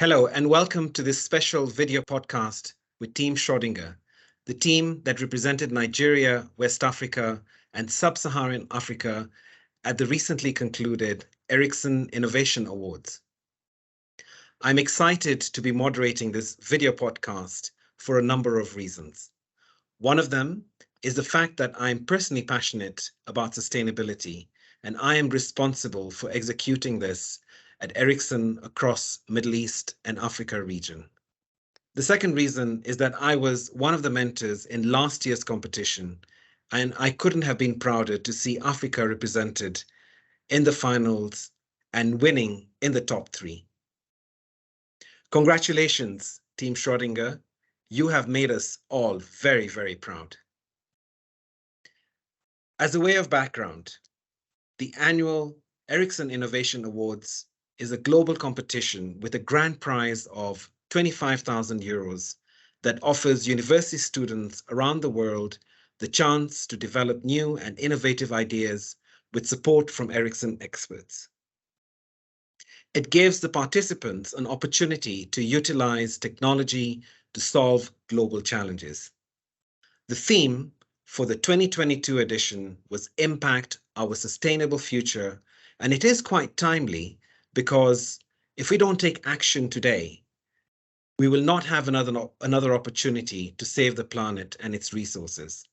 Hello, and welcome to this special video podcast with Team Schrodinger, the team that represented Nigeria, West Africa, and Sub-Saharan Africa at the recently concluded Ericsson Innovation Awards. I'm excited to be moderating this video podcast for a number of reasons. One of them is the fact that I'm personally passionate about sustainability, and I am responsible for executing this at Ericsson across Middle East and Africa region. The second reason is that I was one of the mentors in last year's competition, and I couldn't have been prouder to see Africa represented in the finals and winning in the top 3. Congratulations, Team Schrodinger. You have made us all very, very proud. As a way of background, the annual Ericsson Innovation Awards is a global competition with a grand prize of 25,000 euros that offers university students around the world the chance to develop new and innovative ideas with support from Ericsson experts. It gives the participants an opportunity to utilize technology to solve global challenges. The theme for the 2022 edition was Impact Our Sustainable Future, and it is quite timely because if we don't take action today, we will not have another opportunity to save the planet and its resources.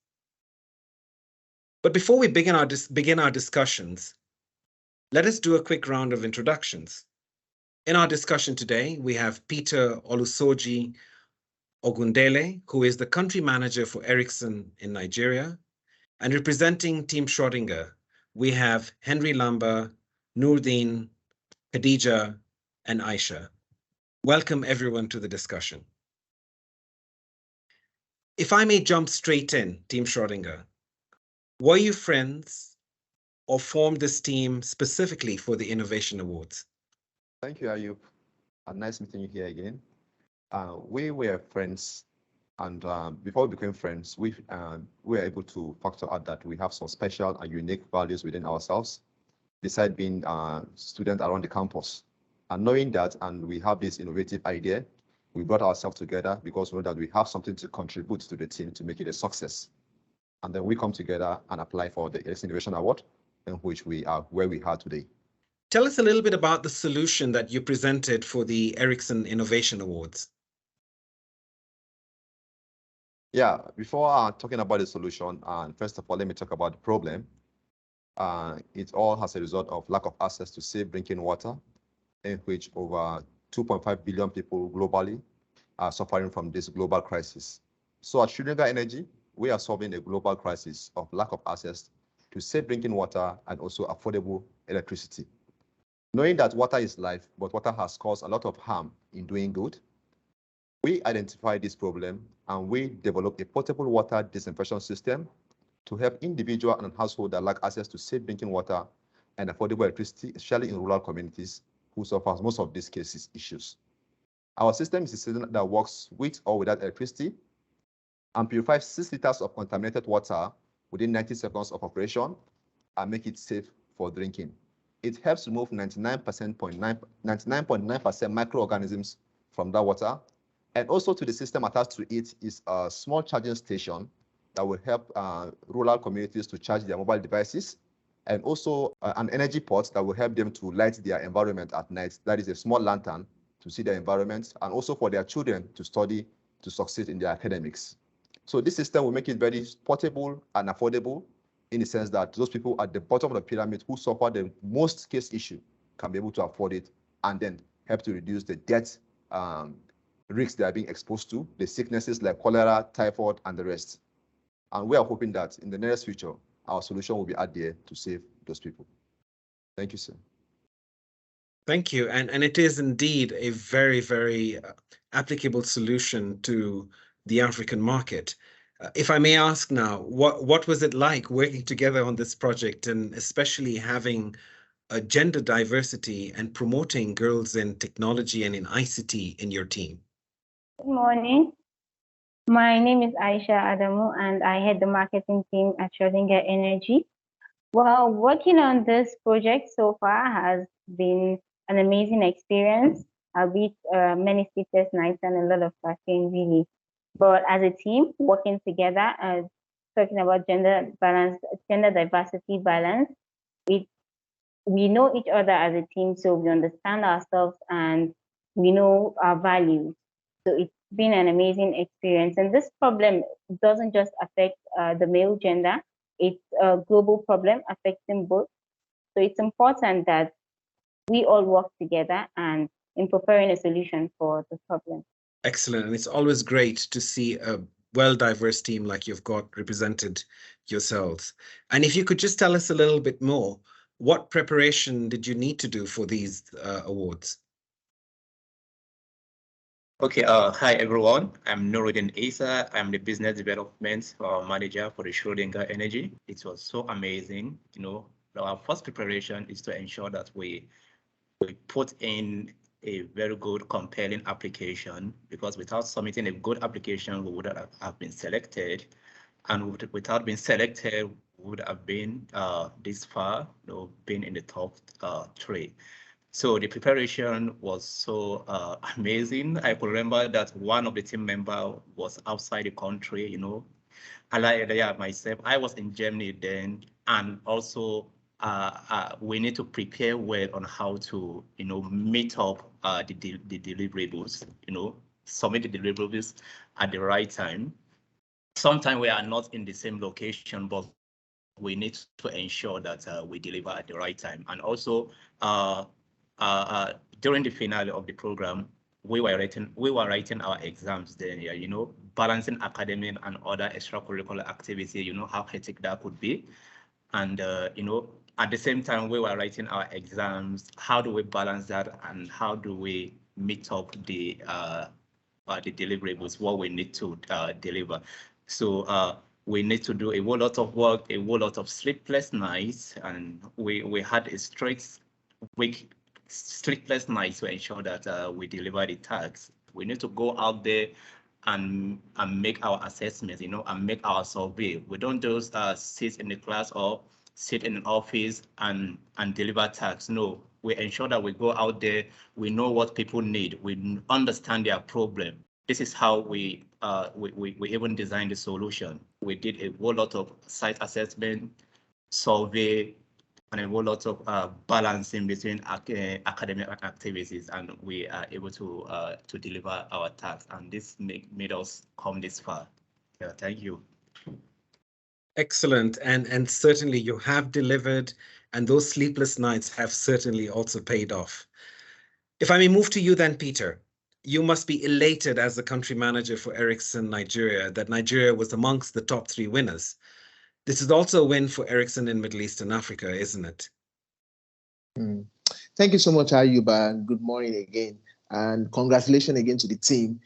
But before we begin our discussions, let us do a quick round of introductions. In our discussion today, we have Peter Olusoji Ogundele, who is the country manager for Ericsson in Nigeria, and representing Team Schrodinger, we have Henry Lamba, Noordin, Khadija, and Aisha. Welcome everyone to the discussion. If I may jump straight in, Team Schrodinger, were you friends or formed this team specifically for the Innovation Awards? Thank you, Ayub. Nice meeting you here again. We were friends, and before we became friends, we were able to factor out that we have some special and unique values within ourselves, besides being students around the campus. And knowing that, and we have this innovative idea, we brought ourselves together because we know that we have something to contribute to the team to make it a success. And then we come together and apply for the Ericsson Innovation Award, in which we are where we are today. Tell us a little bit about the solution that you presented for the Ericsson Innovation Awards. Yeah, before talking about the solution, first of all, let me talk about the problem. It all as a result of lack of access to safe drinking water, in which over 2.5 billion people globally are suffering from this global crisis. So at Schrodinger Energy, we are solving a global crisis of lack of access to safe drinking water and also affordable electricity. Knowing that water is life, but water has caused a lot of harm in doing good, we identified this problem and we developed a portable water disinfection system to help individuals and households that lack access to safe drinking water and affordable electricity, especially in rural communities who suffer most of these cases issues. Our system is a system that works with or without electricity and purifies 6 liters of contaminated water within 90 seconds of operation and make it safe for drinking. It helps remove 99.9% microorganisms from that water. And also to the system attached to it is a small charging station that will help rural communities to charge their mobile devices, and also an energy port that will help them to light their environment at night. That is a small lantern to see their environment, and also for their children to study to succeed in their academics. So this system will make it very portable and affordable in the sense that those people at the bottom of the pyramid who suffer the most case issue can be able to afford it and then help to reduce the death risks they are being exposed to, the sicknesses like cholera, typhoid, and the rest. And we are hoping that in the nearest future, our solution will be out there to save those people. Thank you, sir. Thank you. And it is indeed a very, very applicable solution to the African market. If I may ask now, what was it like working together on this project, and especially having a gender diversity and promoting girls in technology and in ICT in your team? Good morning. My name is Aisha Adamu, and I head the marketing team at Schrodinger Energy. Well, working on this project so far has been an amazing experience. albeit many sleepless nights and a lot of caffeine, really. But as a team, working together, talking about gender balance, gender diversity balance, we know each other as a team, so we understand ourselves and we know our values. So it's been an amazing experience. And this problem doesn't just affect the male gender, it's a global problem affecting both. So it's important that we all work together and in preparing a solution for the problem. Excellent. And it's always great to see a well-diverse team like you've got represented yourselves. And if you could just tell us a little bit more, what preparation did you need to do for these awards? Okay, hi everyone. I'm Nuruddin Isa. I'm the business development manager for the Schrodinger Energy. It was so amazing. Our first preparation is to ensure that we put in a very good, compelling application, because without submitting a good application, we would have been selected. And without being selected, we would have been this far, been in the top 3. So the preparation was so amazing. I could remember that one of the team members was outside the country, I myself, I was in Germany then, and also we need to prepare well on how to, meet up the deliverables, submit the deliverables at the right time. Sometimes we are not in the same location, but we need to ensure that we deliver at the right time. And also, during the finale of the program, we were writing our exams then, balancing academic and other extracurricular activity, how hectic that could be. And, at the same time, we were writing our exams. How do we balance that, and how do we meet up the deliverables, what we need to deliver? So we need to do a whole lot of work, a whole lot of sleepless nights, and we had a sleepless nights to ensure that we deliver the tasks. We need to go out there and make our assessments, and make our survey. We don't just sit in the class or sit in an office and deliver tasks. No, we ensure that we go out there, we know what people need, we understand their problem. This is how we even designed the solution. We did a whole lot of site assessment, survey, and a whole lot of balancing between academic activities, and we are able to deliver our tasks. And this made us come this far. Yeah, thank you. Excellent. And certainly you have delivered, and those sleepless nights have certainly also paid off. If I may move to you then, Peter, you must be elated as the country manager for Ericsson Nigeria that Nigeria was amongst the top 3 winners. This is also a win for Ericsson in Middle East and Africa, isn't it? Thank you so much, Ayuba. Good morning again. And congratulations again to the team.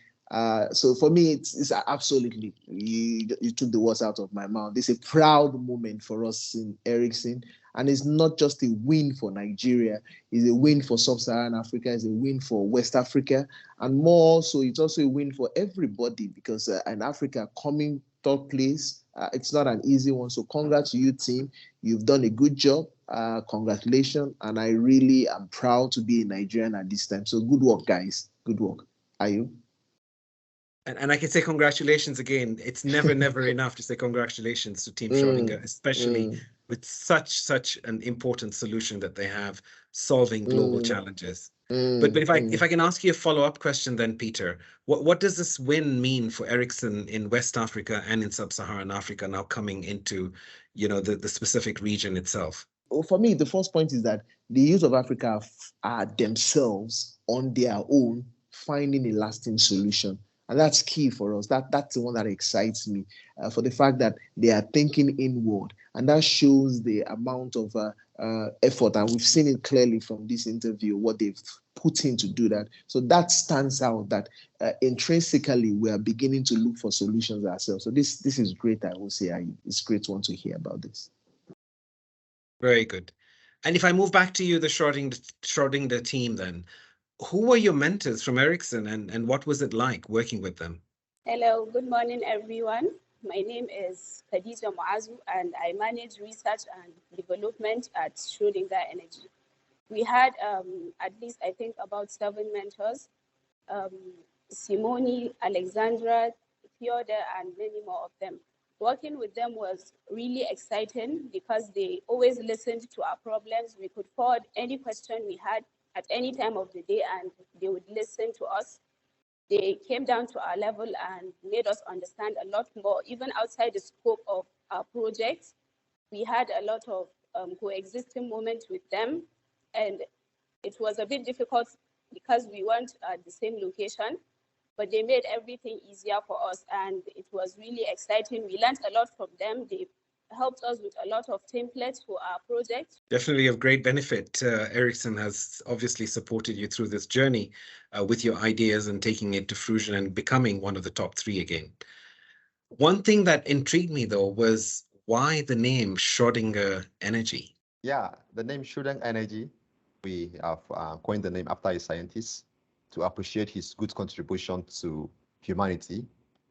So for me, it's absolutely, you took the words out of my mouth. It's a proud moment for us in Ericsson. And it's not just a win for Nigeria, it's a win for Sub-Saharan Africa, it's a win for West Africa. And more so, it's also a win for everybody, because in Africa, coming third place, it's not an easy one. So congrats to you, team. You've done a good job. Congratulations. And I really am proud to be a Nigerian at this time. So good work, guys. Good work. Are you? And I can say congratulations again. It's never enough to say congratulations to Team Schrodinger, especially with such an important solution that they have, solving global challenges. But if I can ask you a follow-up question then, Peter, what does this win mean for Ericsson in West Africa and in Sub-Saharan Africa now coming into, the specific region itself? Well, for me, the first point is that the youth of Africa are themselves on their own finding a lasting solution. And that's key for us. That's the one that excites me, for the fact that they are thinking inward. And that shows the amount of effort. And we've seen it clearly from this interview, what they've put in to do that. So that stands out, that intrinsically we are beginning to look for solutions ourselves. So this is great, I will say. It's great one to hear about this. Very good. And if I move back to you, the Schrodinger team then, who were your mentors from Ericsson, and what was it like working with them? Hello, good morning, everyone. My name is Khadija Muazu, and I manage research and development at Schrodinger Energy. We had at least, I think, about 7 mentors, Simone, Alexandra, Theodore, and many more of them. Working with them was really exciting because they always listened to our problems. We could forward any question we had at any time of the day, and they would listen to us. They came down to our level and made us understand a lot more, even outside the scope of our project. We had a lot of coexisting moments with them, and it was a bit difficult because we weren't at the same location, but they made everything easier for us, and it was really exciting. We learned a lot from them. They helped us with a lot of templates for our project. Definitely of great benefit. Ericsson has obviously supported you through this journey with your ideas and taking it to fruition and becoming one of the top 3 again. One thing that intrigued me, though, was why the name Schrodinger Energy? Yeah, the name Schrodinger Energy, we have coined the name after a scientist to appreciate his good contribution to humanity,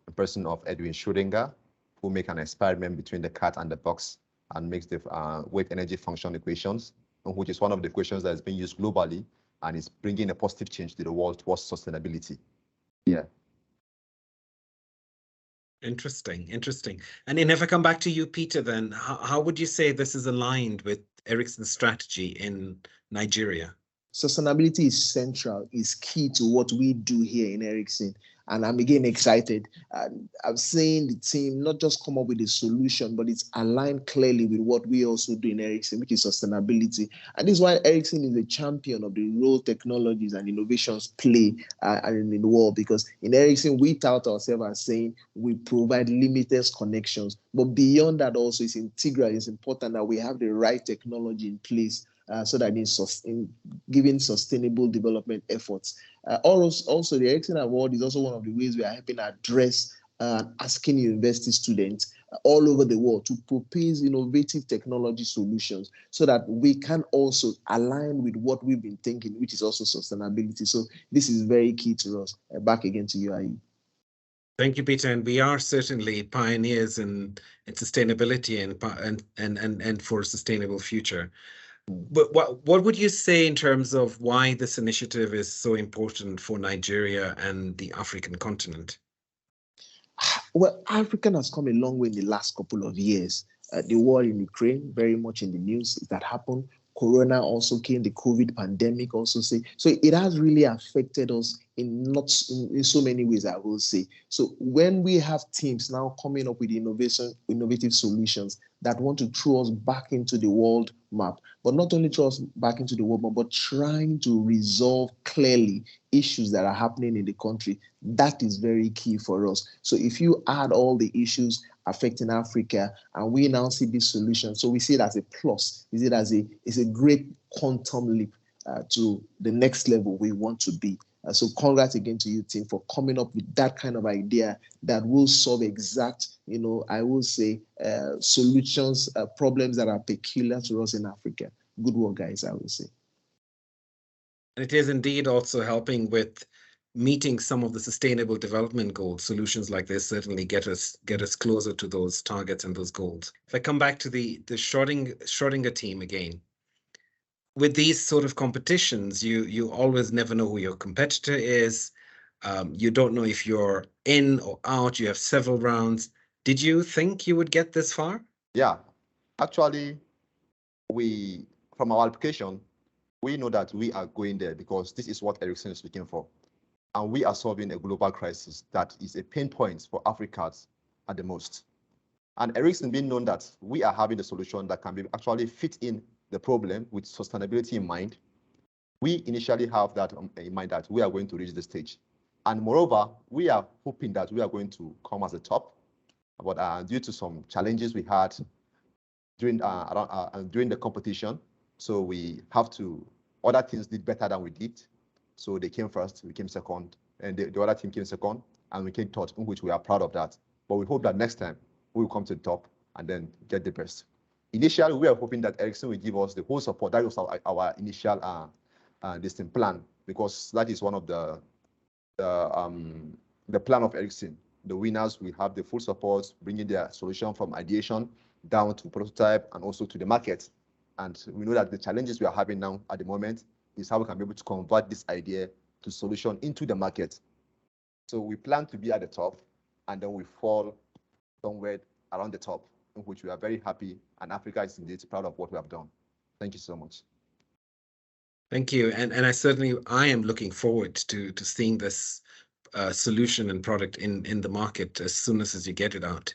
the person of Edwin Schrodinger, who make an experiment between the cat and the box and makes the wave energy function equations, which is one of the equations that is being used globally and is bringing a positive change to the world towards sustainability. Yeah. Interesting. And then if I come back to you, Peter, then how would you say this is aligned with Ericsson's strategy in Nigeria? Sustainability is central, is key to what we do here in Ericsson. And I'm again excited. I've seen the team not just come up with a solution, but it's aligned clearly with what we also do in Ericsson, which is sustainability. And this is why Ericsson is a champion of the role technologies and innovations play in the world. Because in Ericsson, we tout ourselves as saying we provide limitless connections. But beyond that, also, it's integral. It's important that we have the right technology in place so that in giving sustainable development efforts. Also, the Ericsson Award is also one of the ways we are helping address asking university students all over the world to propose innovative technology solutions so that we can also align with what we've been thinking, which is also sustainability. So this is very key to us. Back again to you, Ayi. Thank you, Peter. And we are certainly pioneers in sustainability and for a sustainable future. But what would you say in terms of why this initiative is so important for Nigeria and the African continent? Well, Africa has come a long way in the last couple of years. The war in Ukraine, very much in the news, that happened. Corona also came, the COVID pandemic also say. So it has really affected us in so many ways, I will say. So when we have teams now coming up with innovative solutions that want to throw us back into the world map, but not only throw us back into the world map, but trying to resolve clearly issues that are happening in the country, that is very key for us. So if you add all the issues affecting Africa, and we now see this solution, so we see it as a plus. We see it as a great quantum leap to the next level we want to be. So congrats again to you, team, for coming up with that kind of idea that will solve exact, I will say, solutions, problems that are peculiar to us in Africa. Good work, guys, I will say. And it is indeed also helping with meeting some of the sustainable development goals. Solutions like this certainly get us closer to those targets and those goals. If I come back to the Schrodinger team again, with these sort of competitions, you always never know who your competitor is. You don't know if you're in or out. You have several rounds. Did you think you would get this far? Yeah, actually, from our application, we know that we are going there because this is what Ericsson is looking for. And we are solving a global crisis that is a pain point for Africans at the most. And Ericsson being known that we are having a solution that can be actually fit in the problem with sustainability in mind, we initially have that in mind that we are going to reach the stage. And moreover, we are hoping that we are going to come as a top, but due to some challenges we had during the competition, so we have to, other teams did better than we did. So they came first, we came second, and the other team came second, and we came third, which we are proud of that. But we hope that next time we will come to the top and then get the best. Initially, we are hoping that Ericsson will give us the whole support. That was our initial distinct plan, because that is one of the plan of Ericsson. The winners will have the full support, bringing their solution from ideation down to prototype and also to the market. And we know that the challenges we are having now at the moment is how we can be able to convert this idea to solution into the market. So we plan to be at the top, and then we fall somewhere around the top, in which we are very happy, and Africa is indeed proud of what we have done. Thank you so much. Thank you. And I am looking forward to seeing this solution and product in the market as soon as you get it out.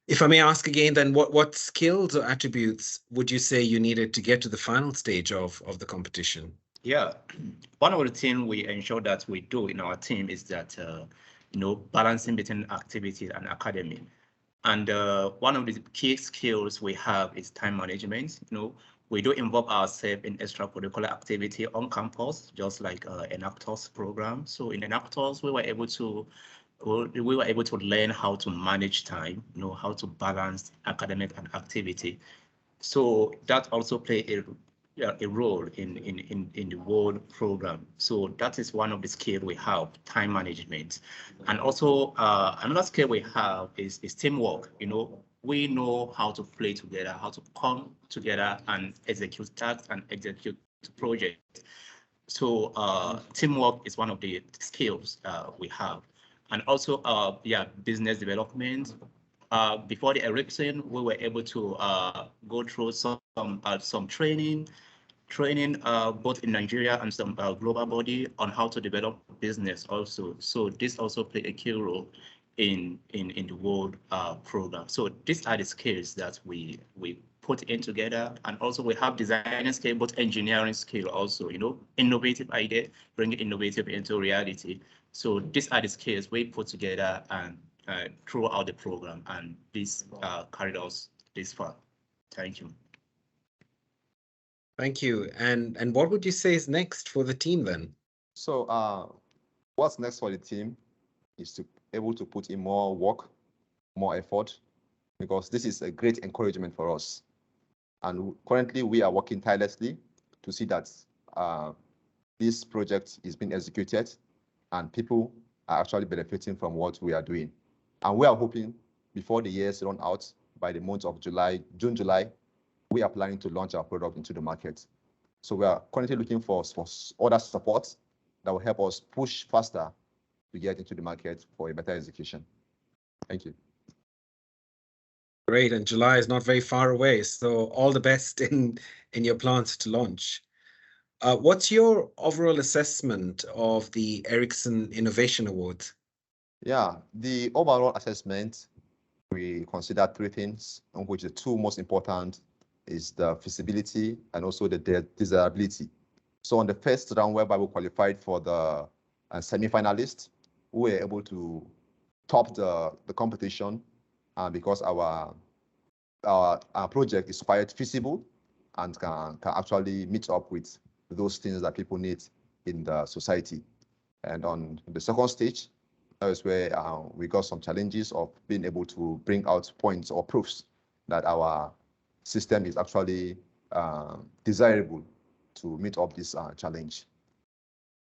If I may ask again, then what skills or attributes would you say you needed to get to the final stage of the competition? Yeah, one of the things we ensure that we do in our team is that, balancing between activity and academy. And one of the key skills we have is time management. We do involve ourselves in extracurricular activity on campus, just like an actors program. So in an actors, we were able to learn how to manage time, how to balance academic and activity. So that also play a role in the world program. So that is one of the skills we have, time management. And also another skill we have is teamwork. We know how to play together, how to come together and execute tasks and execute projects. So teamwork is one of the skills we have. And also, business development. Before the Ericsson, we were able to go through some training both in Nigeria and some global body on how to develop business also. So this also played a key role in the world program. So these are the skills that we put in together, and also we have design skill, both engineering skill also, innovative idea, bringing innovative into reality. So these are the skills we put together and throughout the program, and this carried us this far. Thank you. Thank you. And what would you say is next for the team then? So what's next for the team is to able to put in more work, more effort, because this is a great encouragement for us. And currently we are working tirelessly to see that this project is being executed and people are actually benefiting from what we are doing. And we are hoping before the years run out, by the month of June, July, we are planning to launch our product into the market. So we are currently looking for other support that will help us push faster to get into the market for a better execution. Thank you. Great, and July is not very far away, so all the best in your plans to launch. What's your overall assessment of the Ericsson Innovation Awards? Yeah, the overall assessment, we consider three things, on which the two most important is the feasibility and also the desirability. So on the first round, whereby we qualified for the semi-finalists, we were able to top the competition because our project is quite feasible and can actually meet up with those things that people need in the society. And on the second stage, that is where we got some challenges of being able to bring out points or proofs that our system is actually desirable to meet up this challenge.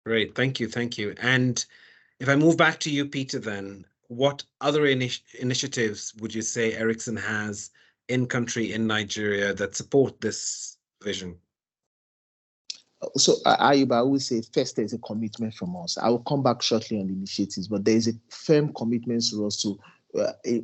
Great, thank you. And if I move back to you, Peter, then what other initiatives would you say Ericsson has in country in Nigeria that support this vision? So Ayuba, I would say first there's a commitment from us. I will come back shortly on the initiatives, but there is a firm commitment to us to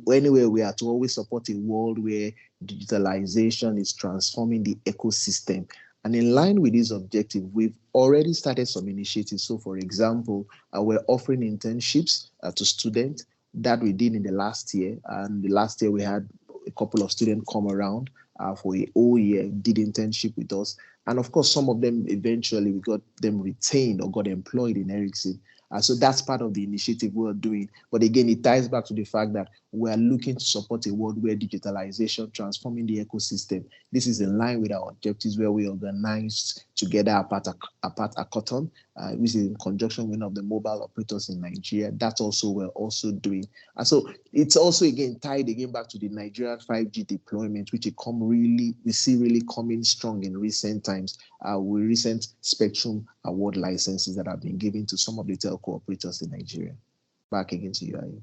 anywhere we are to always support a world where digitalization is transforming the ecosystem. And in line with this objective, we've already started some initiatives. So for example, we're offering internships to students that we did in the last year. And the last year we had a couple of students come around for a whole year, did internship with us. And of course, some of them eventually we got them retained or got employed in Ericsson. So that's part of the initiative we're doing. But again, it ties back to the fact that we're looking to support a world where digitalization, transforming the ecosystem. This is in line with our objectives where we organized together apart a cotton, which is in conjunction with one of the mobile operators in Nigeria. That's also we're also doing. And so it's also again tied again back to the Nigerian 5G deployment, which we see really coming strong in recent times with recent Spectrum Award licenses that have been given to some of the telco operators in Nigeria. Back again to you, Ayu.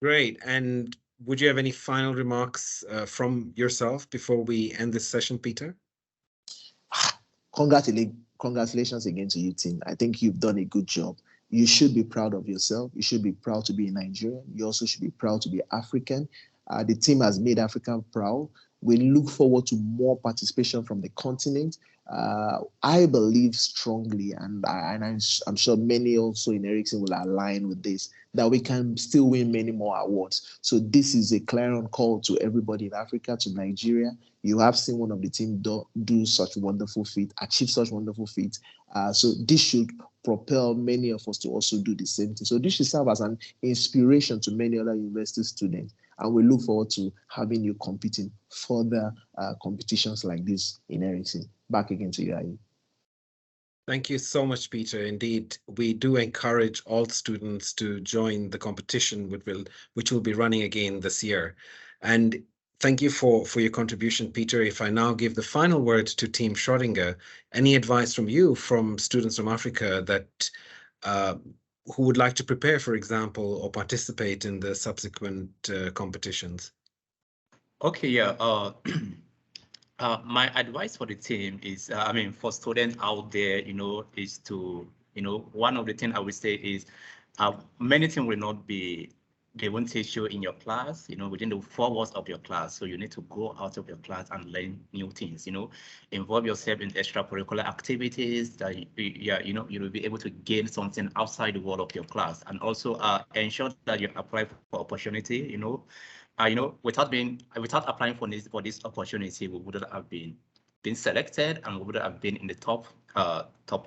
Great. And would you have any final remarks from yourself before we end this session, Peter? Congratulations again to you, team. I think you've done a good job. You should be proud of yourself. You should be proud to be a Nigerian. You also should be proud to be African. The team has made Africa proud. We look forward to more participation from the continent. I believe strongly, and I'm sure many also in Ericsson will align with this, that we can still win many more awards. So this is a clarion call to everybody in Africa, to Nigeria. You have seen one of the team do such wonderful feat, achieve such wonderful feat. So this should propel many of us to also do the same thing. So this should serve as an inspiration to many other university students. And we look forward to having you competing further competitions like this in Ericsson. Back again to you, Ayi. Thank you so much, Peter. Indeed, we do encourage all students to join the competition, which will be running again this year. And thank you for your contribution, Peter. If I now give the final word to Team Schrodinger, any advice from you, from students from Africa that who would like to prepare, for example, or participate in the subsequent competitions? Okay, yeah. My advice for the team is, for students out there, is to, one of the things I would say is, many things will not be, they won't teach you in your class, within the 4 walls of your class. So you need to go out of your class and learn new things, involve yourself in extracurricular activities that, you will be able to gain something outside the wall of your class. And also ensure that you apply for opportunity, without applying for this opportunity, we wouldn't have been selected, and we wouldn't have been in the top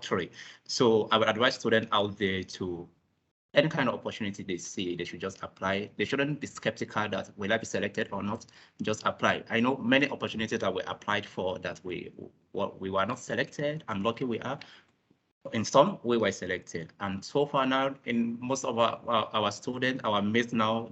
3. So I would advise students out there to, any kind of opportunity they see, they should just apply. They shouldn't be skeptical that will I be selected or not. Just apply. I know many opportunities that we applied for that we were not selected, and lucky we are. In some, we were selected, and so far now, in most of our students, our mates now,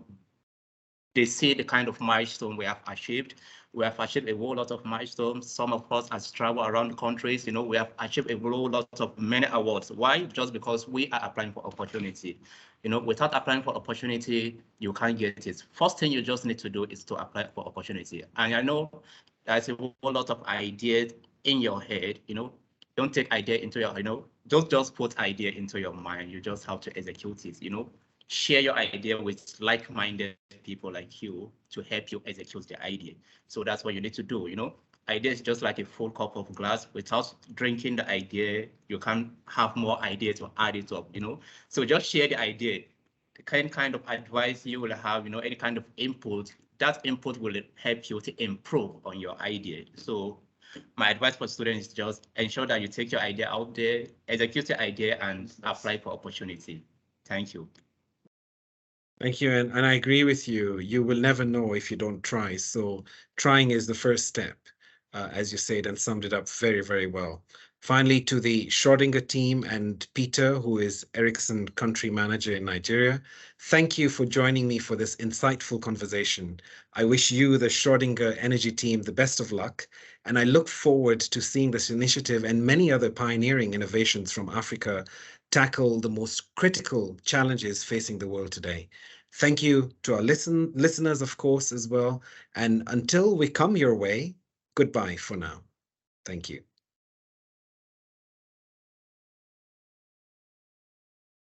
they see the kind of milestone we have achieved. We have achieved a whole lot of milestones. Some of us has traveled around countries. We have achieved a whole lot of many awards. Why? Just because we are applying for opportunity. Without applying for opportunity, you can't get it. First thing you just need to do is to apply for opportunity. And I know there's a whole lot of ideas in your head. Don't take idea into your, don't just put idea into your mind. You just have to execute it. Share your idea with like-minded people like you to help you execute the idea. So that's what you need to do. Idea is just like a full cup of glass. Without drinking the idea, you can't have more idea to add it up. So just share the idea. The kind of advice you will have, any kind of input, that input will help you to improve on your idea. So my advice for students is just ensure that you take your idea out there, execute the idea, and apply for opportunity. Thank you. Thank you, and I agree with you. You will never know if you don't try. So trying is the first step, as you said, and summed it up very, very well. Finally, to the Schrodinger team and Peter, who is Ericsson country manager in Nigeria, thank you for joining me for this insightful conversation. I wish you, the Schrodinger Energy team, the best of luck, and I look forward to seeing this initiative and many other pioneering innovations from Africa tackle the most critical challenges facing the world today. Thank you to our listeners, of course, as well. And until we come your way, goodbye for now. Thank you.